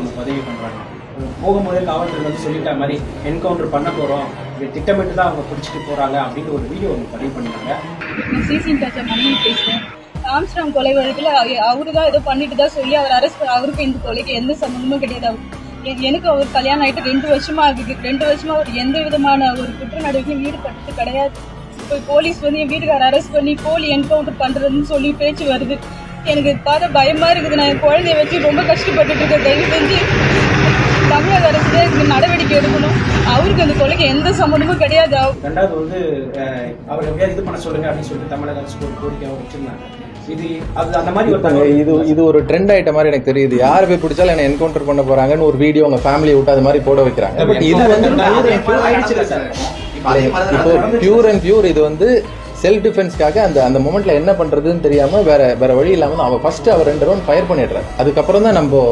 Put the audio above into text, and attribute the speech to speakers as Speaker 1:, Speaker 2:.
Speaker 1: ஒன்று பதிவு பண்ணுறாங்க. போகும்போதே காவல்துறை வந்து சொல்லிட்ட மாதிரி என்கவுண்டர் பண்ண போகிறோம், இது திட்டமிட்டு தான் அவங்க பிடிச்சிட்டு போகிறாங்க அப்படின்னு ஒரு வீடியோ ஒன்று பதிவு பண்ணிட்டாங்க.
Speaker 2: சிசி தாச்சா மனைவி பேசுகிறேன். ஆம்ஸ்ட்ராங் கொலை வழக்கில் அவரு தான் ஏதோ பண்ணிட்டு தான் சொல்லி அவர் அவருக்கு இந்த கொலைக்கு எந்த சம்மந்தமும் கிடையாது. எனக்கு அவர் கல்யாணம் ஆகிட்டு 2 வருஷமா ஆகுது. 2 வருஷமா அவர் எந்த விதமான ஒரு குற்ற நடவடிக்கையும் ஈடுபட்டு கிடையாது. இப்போ போலீஸ் வந்து என் வீட்டுக்கார அரெஸ்ட் பண்ணி போலி என்கவுண்டர் பண்றதுன்னு சொல்லி பேச்சு வருது. எனக்கு பார்த்தா பயமா இருக்குது. நான் என் குழந்தைய வச்சு ரொம்ப கஷ்டப்பட்டுட்டு இருக்கேன். தயவு செஞ்சு தமிழக அரசு இதுக்கு நடவடிக்கை எடுக்கணும். அவருக்கு அந்த கொலைக்கு எந்த சம்மந்தமும் கிடையாது.
Speaker 1: ரெண்டாவது வந்து அவர் எப்படியாவது இது பண்ண சொல்லுங்க அப்படின்னு சொல்லிட்டு தமிழக அரசுக்கு ஒரு கோரிக்கையாக வச்சிருந்தாங்க. அந்த மாதிரி
Speaker 3: இது ஒரு ட்ரெண்ட் ஆயிட்ட மாதிரி எனக்கு தெரியுது. யார் போய் பிடிச்சாலும் என்ன என்கவுண்டர் பண்ண போறாங்கன்னு ஒரு வீடியோ உங்க ஃபேமிலியை விட்டு அது மாதிரி போட வைக்கிறாங்க. பட் இது வந்து பியூர் அண்ட் பியூர் இது வந்து செல்ஃப் டிஃபென்ஸ்க்காக அந்த மொமெண்ட்ல என்ன பண்றதுன்னு தெரியாம வேற வழி இல்லாம அவ ஃபர்ஸ்ட் அவர் 2 ரவுண்ட் ஃபயர் பண்ணிடுறாரு. அதுக்கப்புறம் தான் நம்ம